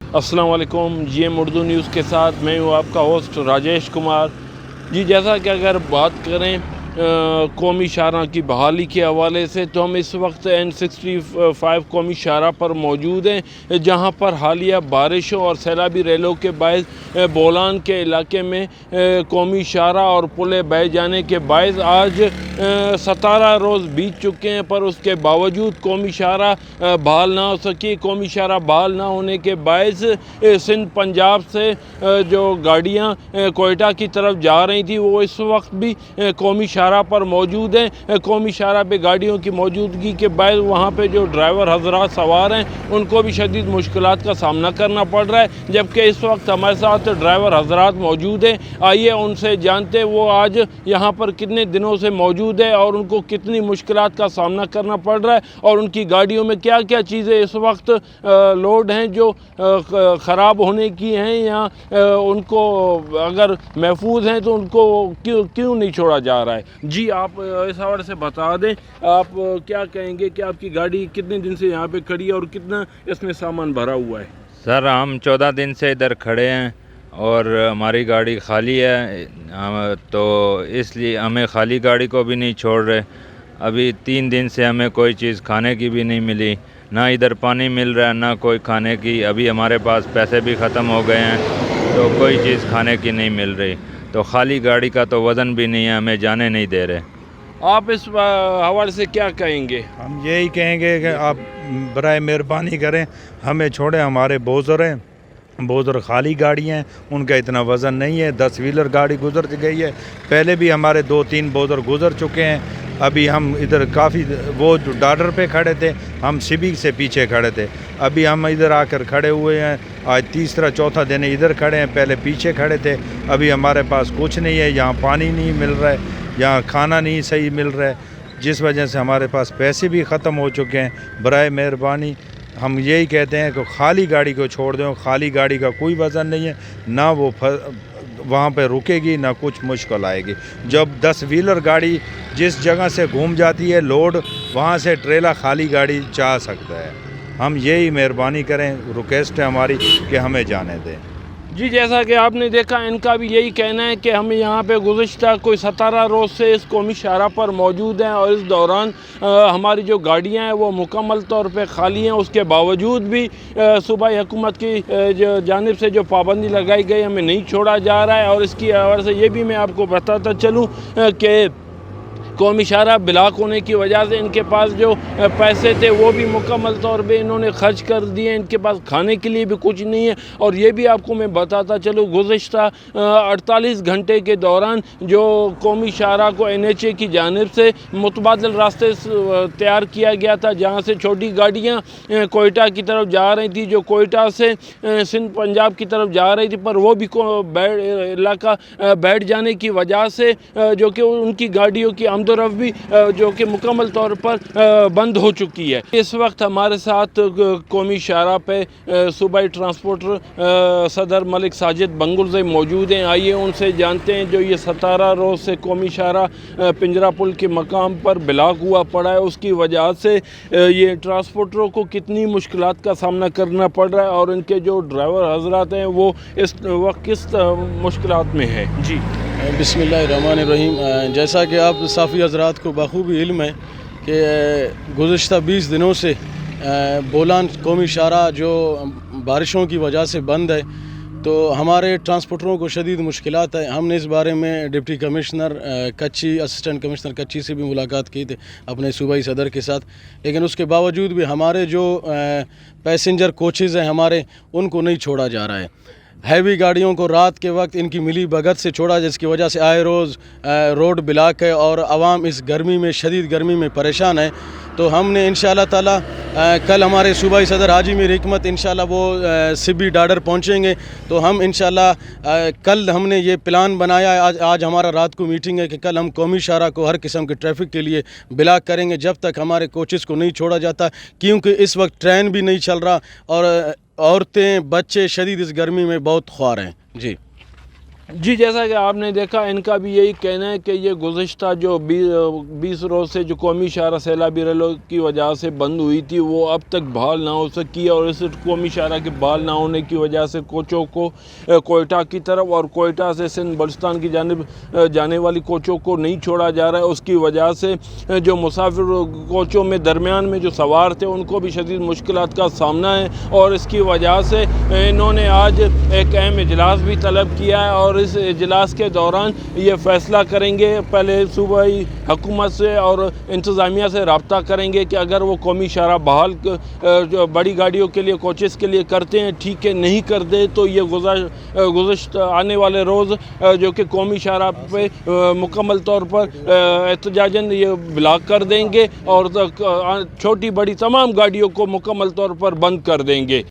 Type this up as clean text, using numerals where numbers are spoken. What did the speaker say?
अस्सलाम वालेकुम। GM Urdu news के साथ मैं हूँ आपका होस्ट राजेश कुमार। जी, जैसा कि अगर बात करें कौमी शाहराह की बहाली के हवाले से, तो हम इस वक्त N65 कौमी शाहराह पर मौजूद हैं, जहाँ पर हालिया बारिशों और सैलाबी रेलों के बायस बोलान के इलाके में कौमी शाहराह और पुलें बह जाने के बायस आज 17 रोज़ बीत चुके हैं, पर उसके बावजूद कौमी शाहराह बहाल ना हो सकी। कौमी शाहराह बहाल ना होने के बायस सिंध पंजाब से जो गाड़ियाँ कोयटा की तरफ जा रही थी, वो इस वक्त भी कौमी शाहराह पर मौजूद हैं। कौमी शाहराह पे गाड़ियों की मौजूदगी के बायस वहाँ पे जो ड्राइवर हजरात सवार हैं, उनको भी शदीद मुश्किलात का सामना करना पड़ रहा है। जबकि इस वक्त हमारे साथ ड्राइवर हजरात मौजूद हैं। आइए उनसे जानते वो आज यहाँ पर कितने दिनों से मौजूद है और उनको कितनी मुश्किलात का सामना करना पड़ रहा है, और उनकी गाड़ियों में क्या क्या चीज़ें इस वक्त लोड हैं जो ख़राब होने की हैं, या उनको अगर महफूज हैं तो उनको क्यों नहीं छोड़ा जा रहा है। जी, आप इस हवाले से बता दें, आप क्या कहेंगे कि आपकी गाड़ी कितने दिन से यहाँ पे खड़ी है और कितना इसमें सामान भरा हुआ है। सर, हम 14 दिन से इधर खड़े हैं और हमारी गाड़ी खाली है, तो इसलिए हमें खाली गाड़ी को भी नहीं छोड़ रहे। अभी 3 दिन से हमें कोई चीज़ खाने की भी नहीं मिली, ना इधर पानी मिल रहा है ना कोई खाने की। अभी हमारे पास पैसे भी ख़त्म हो गए हैं, तो कोई चीज़ खाने की नहीं मिल रही। तो खाली गाड़ी का तो वज़न भी नहीं है, हमें जाने नहीं दे रहे। आप इस हवाले से क्या कहेंगे। हम यही कहेंगे कि आप बराए मेहरबानी करें, हमें छोड़ें। हमारे बोझर हैं, बोझर खाली गाड़ी हैं, उनका इतना वज़न नहीं है। 10 व्हीलर गाड़ी गुजर गई है, पहले भी हमारे 2-3 बोझर गुजर चुके हैं। अभी हम इधर काफ़ी वो जो डाडर पे खड़े थे, हम सिबिक से पीछे खड़े थे, अभी हम इधर आकर खड़े हुए हैं। आज तीसरा चौथा दिन इधर खड़े हैं, पहले पीछे खड़े थे। अभी हमारे पास कुछ नहीं है, यहाँ पानी नहीं मिल रहा है, यहाँ खाना नहीं सही मिल रहा है, जिस वजह से हमारे पास पैसे भी ख़त्म हो चुके हैं। बराए मेहरबानी हम यही कहते हैं कि खाली गाड़ी को छोड़ दें। खाली गाड़ी का कोई वज़न नहीं है, ना वो वहाँ पे रुकेगी ना कुछ मुश्किल आएगी। जब 10 व्हीलर गाड़ी जिस जगह से घूम जाती है लोड, वहाँ से ट्रेला खाली गाड़ी जा सकता है। हम यही मेहरबानी करें, रिक्वेस्ट है हमारी कि हमें जाने दें। जी, जैसा कि आपने देखा, इनका भी यही कहना है कि हम यहाँ पे गुज़िश्ता कोई 17 रोज़ से इस कौमी शाहराह पर मौजूद हैं, और इस दौरान हमारी जो गाड़ियाँ हैं वो मुकम्मल तौर पे खाली हैं। उसके बावजूद भी सूबाई हुकूमत की जानिब से जो पाबंदी लगाई गई, हमें नहीं छोड़ा जा रहा है। और इसकी वजह से ये भी मैं आपको बताता चलूँ कि कौमी शाहराह ब्लॉक होने की वजह से इनके पास जो पैसे थे वो भी मुकम्मल तौर पे इन्होंने खर्च कर दिए। इनके पास खाने के लिए भी कुछ नहीं है। और ये भी आपको मैं बताता चलूँ, गुज़िश्ता 48 घंटे के दौरान जो कौमी शाहराह को NHA की जानिब से मुतबादिल रास्ते तैयार किया गया था, जहाँ से छोटी गाड़ियाँ कोयटा की तरफ जा रही थी, जो कोयटा से सिंध पंजाब की तरफ जा रही थी, पर वो भी इलाका बैठ जाने की वजह से जो कि उनकी गाड़ियों की रफ भी जो कि मुकम्मल तौर पर बंद हो चुकी है। इस वक्त हमारे साथ कौमी शाहराह पे सूबाई ट्रांसपोर्टर सदर मलिक साजिद बंगुरज़ई मौजूद हैं। आइए उनसे जानते हैं, जो ये 17 रोज़ से कौमी शाहराह पिंजरा पुल के मकाम पर ब्लॉक हुआ पड़ा है, उसकी वजह से ये ट्रांसपोर्टरों को कितनी मुश्किलात का सामना करना पड़ रहा है, और इनके जो ड्राइवर हजरात हैं वो इस वक्त किस मुश्किलात में है। जी, बिस्मिल्लाहिर्रहमानिर्रहीम। जैसा कि आप साफ़ी हज़रात को बखूबी इल्म है कि गुज़िश्ता 20 दिनों से बोलान कौमी शाहराह जो बारिशों की वजह से बंद है, तो हमारे ट्रांसपोर्टरों को शदीद मुश्किलात है। हमने इस बारे में डिप्टी कमिश्नर कच्ची, असिस्टेंट कमिश्नर कच्ची से भी मुलाकात की थी अपने सूबाई सदर के साथ, लेकिन उसके बावजूद भी हमारे जो पैसेंजर कोचेज़ हैं हमारे, उनको नहीं छोड़ा जा रहा है। हैवी गाड़ियों को रात के वक्त इनकी मिली भगत से छोड़ा, जिसकी वजह से आए रोज़ रोड ब्लॉक है और आवाम इस गर्मी में, शदीद गर्मी में परेशान है। तो हमने इंशाअल्लाह ताला कल हमारे सूबाई सदर हाजी मीर हिकमत इंशाअल्लाह वो सिबी डाडर पहुंचेंगे, तो हम इंशाअल्लाह कल हमने ये प्लान बनाया है। आज हमारा रात को मीटिंग है कि कल हम कौमी शाहराह को हर किस्म के ट्रैफिक के लिए ब्लॉक करेंगे जब तक हमारे कोचेज़ को नहीं छोड़ा जाता, क्योंकि इस वक्त ट्रेन भी नहीं चल रहा, और औरतें बच्चे शदीद इस गर्मी में बहुत ख्वार हैं। जी, जी, जैसा कि आपने देखा, इनका भी यही कहना है कि ये गुज़िश्ता जो 20 रोज़ से जो कौमी शाहरा सैलाबी रैलियों की वजह से बंद हुई थी, वो अब तक बहाल ना हो सकी, और इस कौमी शाहरा के बहाल ना होने की वजह से कोचों को कोयटा की तरफ और कोयटा से सिंध बलूचिस्तान की जानिब जाने वाली कोचों को नहीं छोड़ा जा रहा है। उसकी वजह से जो मुसाफिर कोचों में दरमियान में जो सवार थे, उनको भी शदीद मुश्किलात का सामना है, और इसकी वजह से इन्होंने आज एक अहम इजलास भी तलब किया है, और इस इजलास के दौरान ये फ़ैसला करेंगे, पहले सूबाई हुकूमत से और इंतज़ामिया से रब्ता करेंगे कि अगर वो कौमी शाहरा बहाल जो बड़ी गाड़ियों के लिए कोचेस के लिए करते हैं ठीक है, नहीं कर दे तो ये गुज़श्ता आने वाले रोज़ जो कि कौमी शाहरा पे मुकम्मल तौर पर एहतजाजन ये ब्लॉक कर देंगे और छोटी बड़ी तमाम गाड़ियों को मुकम्मल तौर पर बंद कर देंगे।